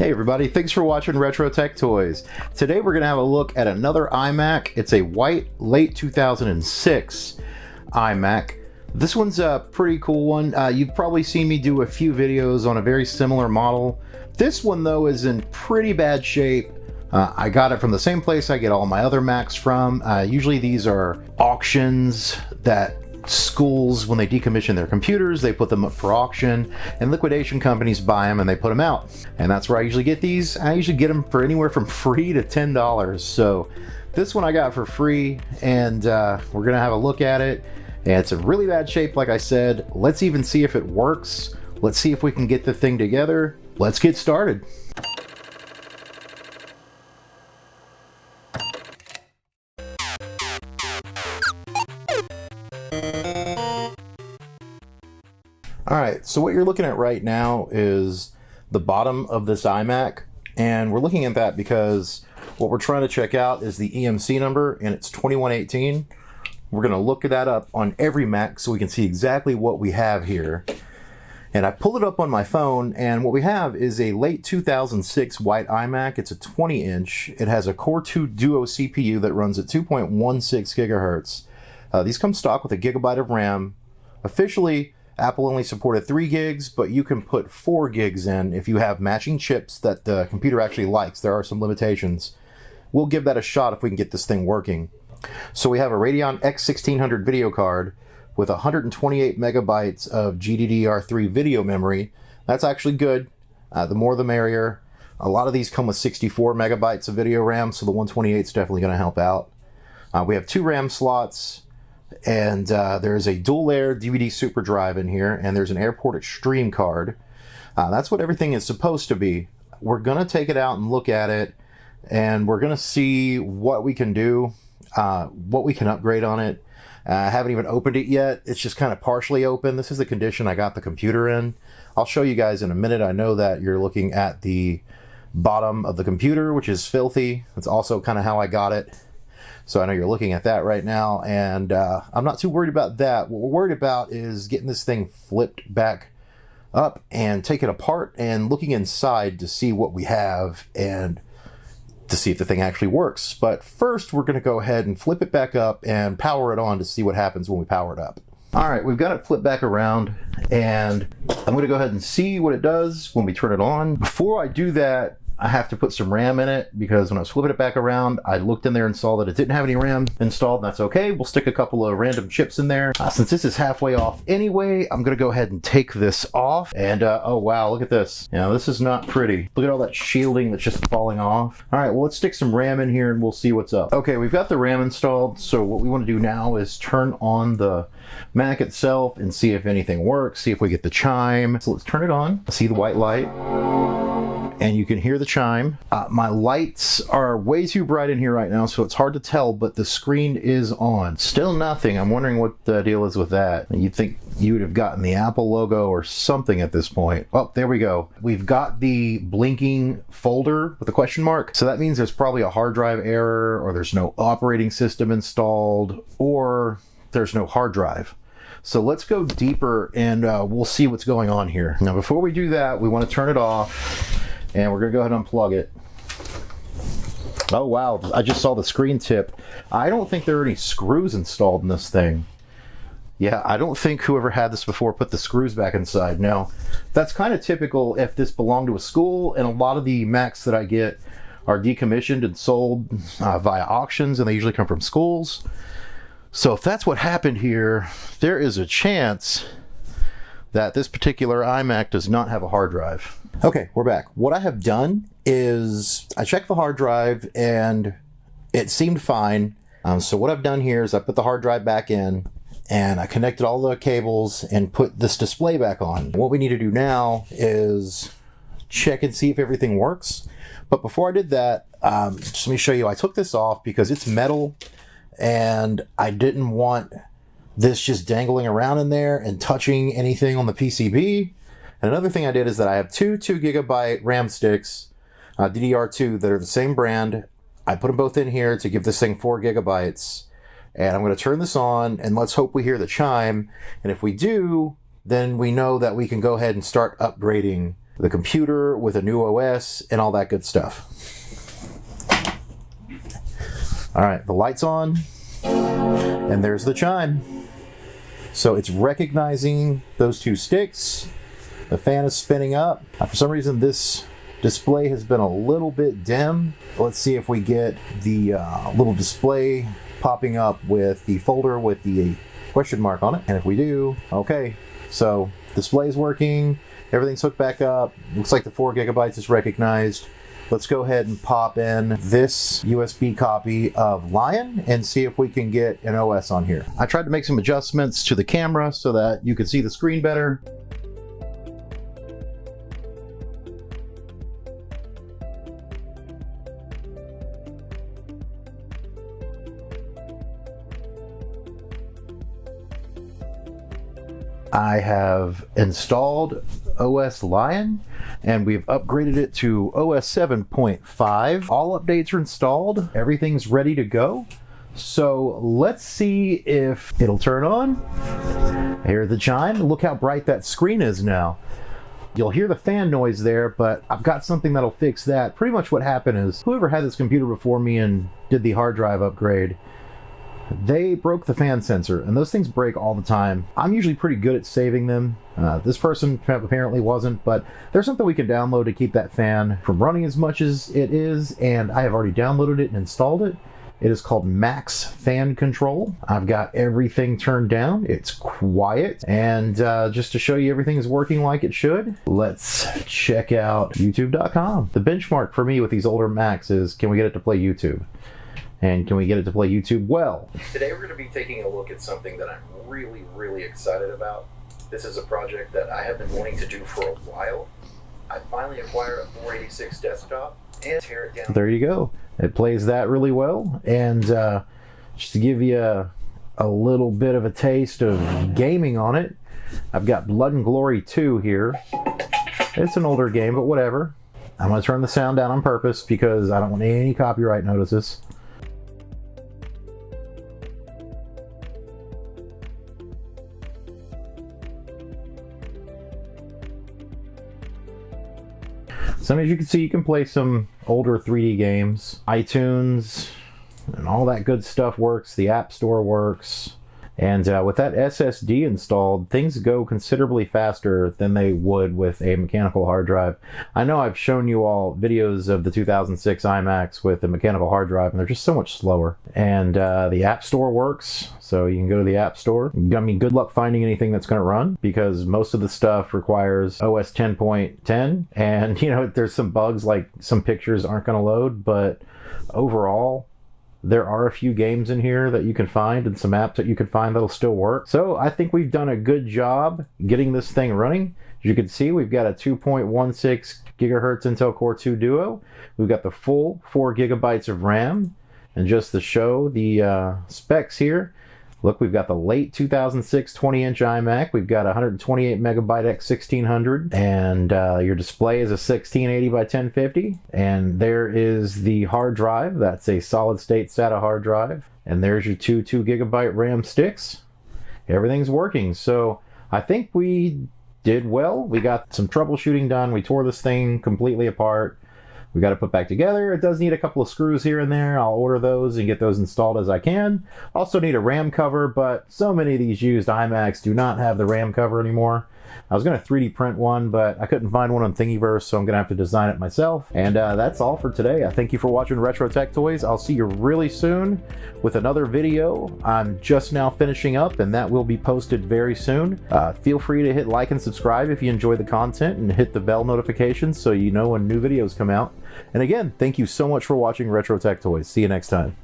Hey everybody, thanks for watching Retro Tech Toys. Today we're going to have a look at another iMac. It's a white, late 2006 iMac. This one's a pretty cool one. You've probably seen me do a few videos on a very similar model. This one though is in pretty bad shape. I got it from the same place I get all my other Macs from. Usually these are auctions that schools, when they decommission their computers, they put them up for auction, and liquidation companies buy them and they put them out. And that's where I usually get these. I usually get them for anywhere from free to $10. So this one I got for free, and we're gonna have a look at it. And it's in really bad shape, like I said. Let's even see if it works. Let's see if we can get the thing together. Let's get started. Alright, so what you're looking at right now is the bottom of this iMac, and we're looking at that because what we're trying to check out is the EMC number, and it's 2118. We're going to look that up on every Mac so we can see exactly what we have here. And I pulled it up on my phone, and what we have is a late 2006 white iMac. It's a 20-inch. It has a Core 2 Duo CPU that runs at 2.16 gigahertz. These come stock with a gigabyte of RAM. Officially, Apple only supported 3 gigs, but you can put 4 gigs in if you have matching chips that the computer actually likes. There are some limitations. We'll give that a shot if we can get this thing working. So we have a Radeon X1600 video card with 128 megabytes of GDDR3 video memory. That's actually good. The more the merrier. A lot of these come with 64 megabytes of video RAM, so the 128 is definitely going to help out. We have 2 RAM slots. And there's a dual layer DVD super drive in here, and there's an Airport Extreme card. That's what everything is supposed to be. We're gonna take it out and look at it, and we're gonna see what we can do, what we can upgrade on it. I haven't even opened it yet. It's just kind of partially open. This is the condition I got the computer in. I'll show you guys in a minute. I know that you're looking at the bottom of the computer, which is filthy. That's also kind of how I got it. So I know you're looking at that right now, and I'm not too worried about that. What we're worried about is getting this thing flipped back up and taken apart and looking inside to see what we have and to see if the thing actually works. But first, we're going to go ahead and flip it back up and power it on to see what happens when we power it up. All right, we've got it flipped back around, and I'm going to go ahead and see what it does when we turn it on. Before I do that, I have to put some RAM in it, because when I was flipping it back around, I looked in there and saw that it didn't have any RAM installed, and that's okay. We'll stick a couple of random chips in there. Since this is halfway off anyway, I'm going to go ahead and take this off. And, oh wow, look at this. You know, this is not pretty. Look at all that shielding that's just falling off. All right, well, let's stick some RAM in here and we'll see what's up. Okay, we've got the RAM installed, so what we want to do now is turn on the Mac itself and see if anything works, see if we get the chime. So let's turn it on, see the white light. And you can hear the chime. My lights are way too bright in here right now, so it's hard to tell, but the screen is on. Still nothing. I'm wondering what the deal is with that. You'd think you would have gotten the Apple logo or something at this point. Oh, there we go. We've got the blinking folder with a question mark. So that means there's probably a hard drive error, or there's no operating system installed, or there's no hard drive. So let's go deeper and we'll see what's going on here. Now, before we do that, we want to turn it off. And we're going to go ahead and unplug it. Oh wow, I just saw the screen tip. I don't think there are any screws installed in this thing. Yeah, I don't think whoever had this before put the screws back inside. Now, that's kind of typical if this belonged to a school, and a lot of the Macs that I get are decommissioned and sold via auctions, and they usually come from schools. So if that's what happened here, there is a chance that this particular iMac does not have a hard drive. Okay, we're back. What I have done is I checked the hard drive and it seemed fine. So what I've done here is I put the hard drive back in and I connected all the cables and put this display back on. What we need to do now is check and see if everything works. But before I did that, just let me show you. I took this off because it's metal and I didn't want this just dangling around in there and touching anything on the PCB. And another thing I did is that I have 2 2GB RAM sticks, DDR2, that are the same brand. I put them both in here to give this thing 4 gigabytes. And I'm going to turn this on, and let's hope we hear the chime. And if we do, then we know that we can go ahead and start upgrading the computer with a new OS and all that good stuff. All right, the light's on, and there's the chime. So it's recognizing those two sticks. The fan is spinning up. For some reason, this display has been a little bit dim. Let's see if we get the little display popping up with the folder with the question mark on it. And if we do, okay. So display's working, everything's hooked back up. Looks like the 4 gigabytes is recognized. Let's go ahead and pop in this USB copy of Lion and see if we can get an OS on here. I tried to make some adjustments to the camera so that you could see the screen better. I have installed OS Lion, and we've upgraded it to OS 7.5. All updates are installed. Everything's ready to go. So let's see if it'll turn on. Here's the chime. Look how bright that screen is now. You'll hear the fan noise there, but I've got something that'll fix that. Pretty much what happened is whoever had this computer before me and did the hard drive upgrade, they broke the fan sensor, and those things break all the time. I'm usually pretty good at saving them. This person apparently wasn't, but there's something we can download to keep that fan from running as much as it is, and I have already downloaded it and installed it. It is called Max Fan Control. I've got everything turned down. It's quiet, and just to show you everything is working like it should, let's check out YouTube.com. The benchmark for me with these older Macs is, can we get it to play YouTube? And can we get it to play YouTube well? Today we're going to be taking a look at something that I'm really, really excited about. This is a project that I have been wanting to do for a while. I finally acquired a 486 desktop and tear it down. There you go. It plays that really well. And just to give you a little bit of a taste of gaming on it, I've got Blood and Glory 2 here. It's an older game, but whatever. I'm going to turn the sound down on purpose because I don't want any copyright notices. So as you can see, you can play some older 3D games. iTunes and all that good stuff works. The App Store works. And with that SSD installed, things go considerably faster than they would with a mechanical hard drive. I know I've shown you all videos of the 2006 iMacs with a mechanical hard drive, and they're just so much slower. And the App Store works, so you can go to the App Store. I mean, good luck finding anything that's going to run, because most of the stuff requires OS 10.10, and you know, there's some bugs, like some pictures aren't going to load, but overall, there are a few games in here that you can find and some apps that you can find that'll still work. So I think we've done a good job getting this thing running. As you can see, we've got a 2.16 gigahertz Intel Core 2 Duo. We've got the full 4 gigabytes of RAM. And just to show the specs here, look, we've got the late 2006 20-inch iMac. We've got 128 megabyte X1600, and your display is a 1680 by 1050. And there is the hard drive. That's a solid-state SATA hard drive. And there's your 2 gigabyte RAM sticks. Everything's working. So I think we did well. We got some troubleshooting done. We tore this thing completely apart. We got to put back together. It does need a couple of screws here and there. I'll order those and get those installed as I can. Also need a RAM cover, but so many of these used iMacs do not have the RAM cover anymore. I was going to 3D print one, but I couldn't find one on Thingiverse, so I'm going to have to design it myself. And that's all for today. I thank you for watching Retro Tech Toys. I'll see you really soon with another video. I'm just now finishing up, and that will be posted very soon. Feel free to hit like and subscribe if you enjoy the content, and hit the bell notifications so you know when new videos come out. And again, thank you so much for watching Retro Tech Toys. See you next time.